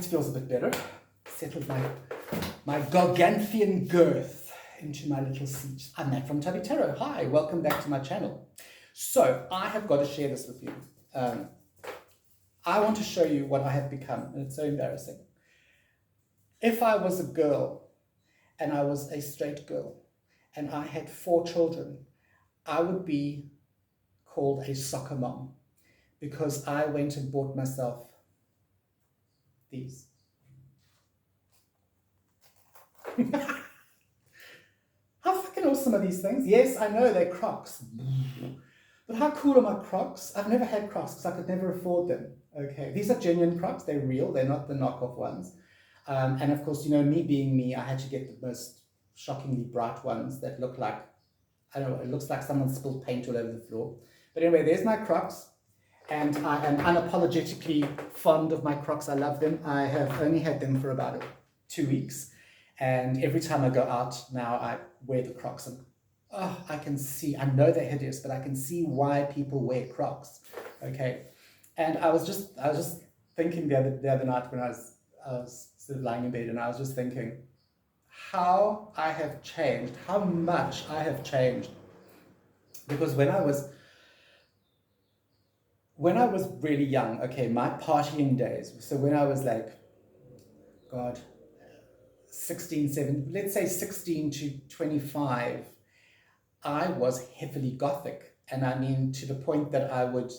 That feels a bit better. Settled my gargantuan girth into my little seat. I'm Matt from Tubby Tarot. Hi, welcome back to my channel. So I have got to share this with you. I want to show you what I have become, and it's so embarrassing. If I was a girl, and I was a straight girl, and I had 4 children, I would be called a soccer mom, because I went and bought myself these. How fucking awesome are these things? Yes, I know they're Crocs. But how cool are my Crocs? I've never had Crocs because I could never afford them. Okay, these are genuine Crocs. They're real. They're not the knockoff ones. And of course, you know, me being me, I had to get the most shockingly bright ones that look like, I don't know, it looks like someone spilled paint all over the floor. But anyway, there's my Crocs. And I am unapologetically fond of my Crocs. I love them. I have only had them for about 2 weeks. And every time I go out now, I wear the Crocs. And I can see, I know they're hideous, but I can see why people wear Crocs. Okay. And I was just thinking the other night when I was sort of lying in bed, and I was just thinking how I have changed, how much I have changed. Because when I was really young, okay, my partying days, so when I was like, God, 16 to 25, I was heavily Gothic. And I mean, to the point that I would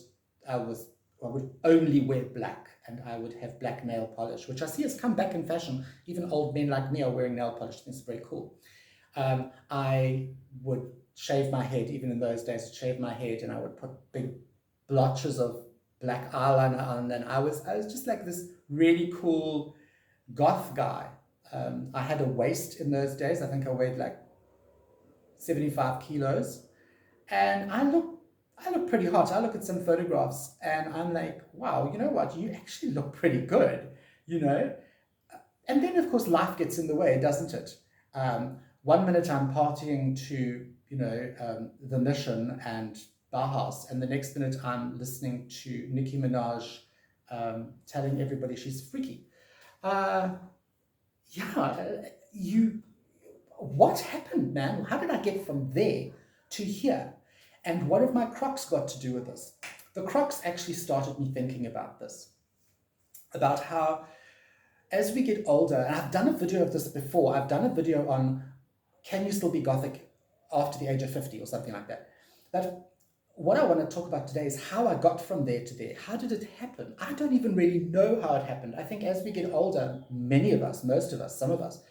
only wear black, and I would have black nail polish, which I see has come back in fashion. Even old men like me are wearing nail polish. It's very cool. I would shave my head, even in those days, shave my head, and I would put big blotches of black eyeliner on, and I was just like this really cool goth guy. I had a waist in those days. I think I weighed like 75 kilos, and I look pretty hot. I look at some photographs and I'm like, wow, you know what? You actually look pretty good, you know? And then of course life gets in the way, doesn't it? 1 minute I'm partying to, you know, The Mission and Bauhaus, and the next minute I'm listening to Nicki Minaj telling everybody she's freaky. What happened, man? How did I get from there to here? And what have my Crocs got to do with this? The Crocs actually started me thinking about this, about how as we get older, and I've done a video of this before, I've done a video on can you still be Gothic after the age of 50 or something like that. But what I want to talk about today is how I got from there to there. How did it happen? I don't even really know how it happened. I think as we get older, many of us, most of us, some of us,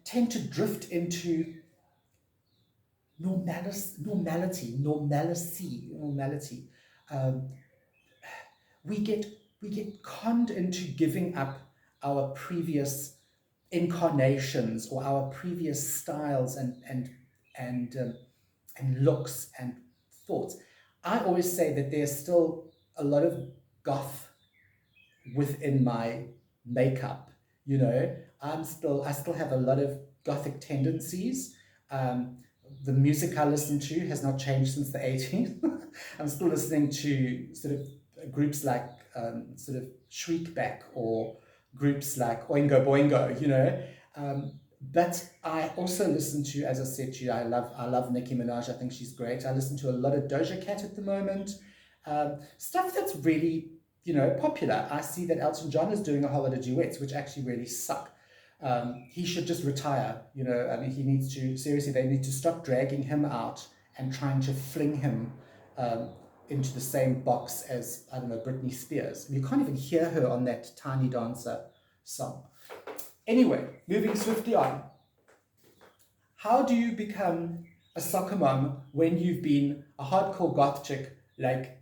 tend to drift into normality. We get conned into giving up our previous incarnations or our previous styles and looks and thoughts. I always say that there's still a lot of goth within my makeup. You know, I still have a lot of Gothic tendencies. The music I listen to has not changed since the 80s. I'm still listening to sort of groups like sort of Shriekback, or groups like Oingo Boingo, you know. But I also listen to, as I said to you, I love Nicki Minaj. I think she's great. I listen to a lot of Doja Cat at the moment. Stuff that's really, you know, popular. I see that Elton John is doing a whole lot of duets, which actually really suck. He should just retire, you know. I mean, he needs to, seriously, they need to stop dragging him out and trying to fling him into the same box as, I don't know, Britney Spears. You can't even hear her on that Tiny Dancer song. Anyway, moving swiftly on. How do you become a soccer mom when you've been a hardcore goth chick like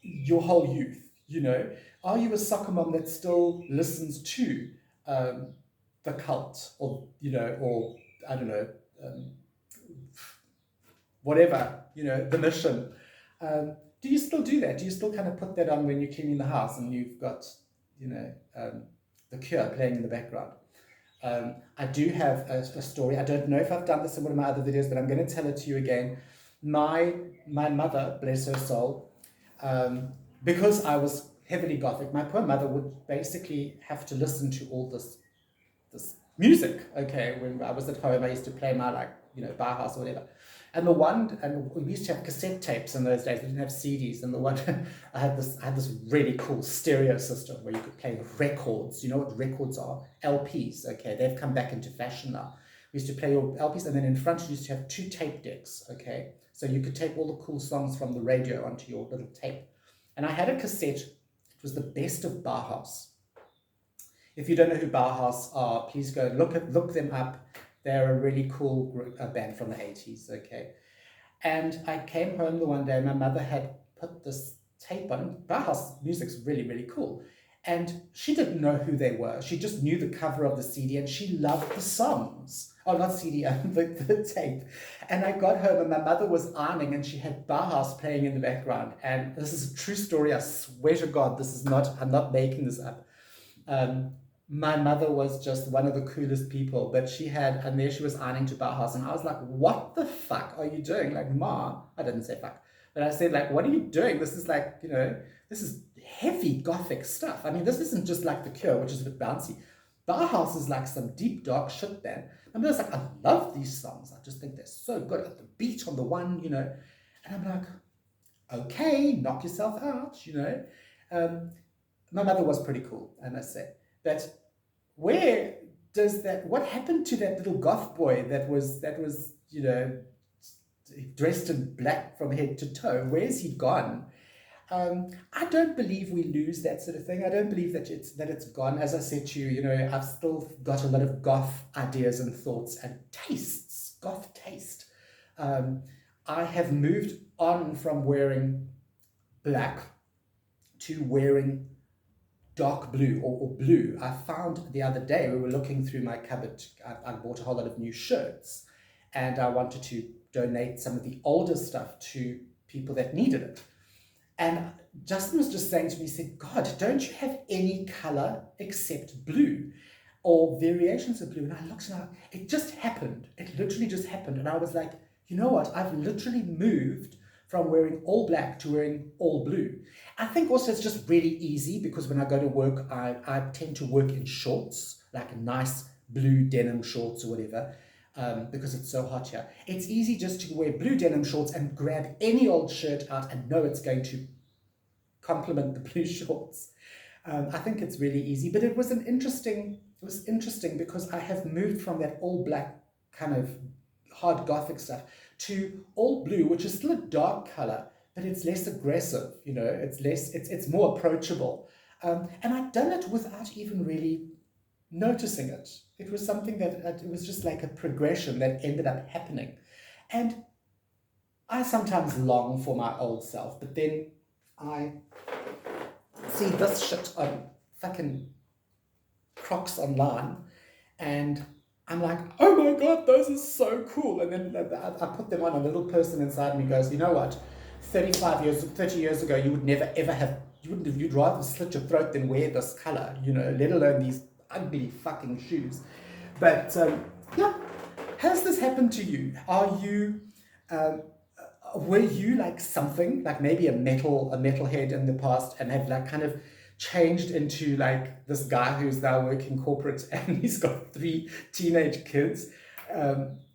your whole youth, you know? Are you a soccer mom that still listens to the Cult, or, you know, or, I don't know, whatever, you know, The Mission? Do you still do that? Do you still kind of put that on when you're cleaning the house and you've got, you know, The Cure playing in the background? I do have a story. I don't know if I've done this in one of my other videos, but I'm going to tell it to you again. My mother, bless her soul, because I was heavily Gothic. My poor mother would basically have to listen to all this music. Okay, when I was at home, I used to play my Bauhaus or whatever. And we used to have cassette tapes in those days. We didn't have CDs. And the one I had this really cool stereo system where you could play records. You know what records are? LPs. Okay, they've come back into fashion now. We used to play your LPs, and then in front you used to have 2 tape decks. Okay, so you could tape all the cool songs from the radio onto your little tape. And I had a cassette. It was the best of Bauhaus. If you don't know who Bauhaus are, please go look them up. They're a really cool band from the 80s, okay? And I came home the one day, my mother had put this tape on. Bauhaus music's really, really cool. And she didn't know who they were. She just knew the cover of the CD, and she loved the songs. Oh, not CD, the tape. And I got home, and my mother was ironing, and she had Bauhaus playing in the background. And this is a true story, I swear to God, I'm not making this up. My mother was just one of the coolest people, but and there she was ironing to Bauhaus, and I was like, what the fuck are you doing? Like, Ma, I didn't say fuck, but I said, like, what are you doing? This is like, this is heavy Gothic stuff. I mean, this isn't just like The Cure, which is a bit bouncy. Bauhaus is like some deep, dark shit then. I mean, it's like, I love these songs. I just think they're so good. At the beat on the one, and I'm like, okay, knock yourself out, My mother was pretty cool, I must say. But what happened to that little goth boy that was dressed in black from head to toe? Where's he gone? I don't believe we lose that sort of thing. I don't believe that it's gone. As I said to you, I've still got a lot of goth ideas and thoughts and tastes, goth taste. I have moved on from wearing black to wearing dark blue or blue. I found the other day, we were looking through my cupboard, I bought a whole lot of new shirts, and I wanted to donate some of the older stuff to people that needed it. And Justin was just saying to me, he said, God, don't you have any color except blue or variations of blue? And I looked and it just happened. It literally just happened. And I was like, you know what? I've literally moved from wearing all black to wearing all blue. I think also it's just really easy because when I go to work, I tend to work in shorts, like nice blue denim shorts or whatever, because it's so hot here. It's easy just to wear blue denim shorts and grab any old shirt out and know it's going to complement the blue shorts. I think it's really easy, but it was interesting because I have moved from that all black kind of hard Gothic stuff to all blue, which is still a dark color, but it's less aggressive, it's more approachable. And I've done it without even really noticing it. It was something that it was just like a progression that ended up happening. And I sometimes long for my old self, but then I see this shit on fucking Crocs online, and I'm like, oh my God, those are so cool. And then I put them on, and a little person inside me goes, you know what? 30 years ago, you would never ever have, you'd rather slit your throat than wear this color, let alone these ugly fucking shoes. But yeah, has this happened to you? Were you like something, like maybe a metalhead in the past and have like kind of changed into like this guy who's now working corporate and he's got 3 teenage kids?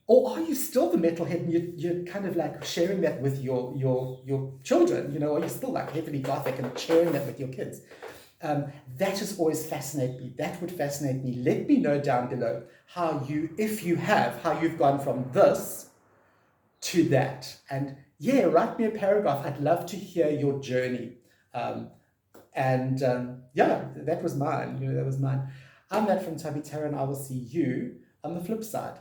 Or are you still the metalhead and you're kind of like sharing that with your children, or you're still like heavily Gothic and sharing that with your kids? That has always fascinated me. That would fascinate me. Let me know down below how you've gone from this to that. And yeah, write me a paragraph. I'd love to hear your journey. Yeah, that was mine. That was mine. I'm Matt from Tabby Terra, and I will see you on the flip side.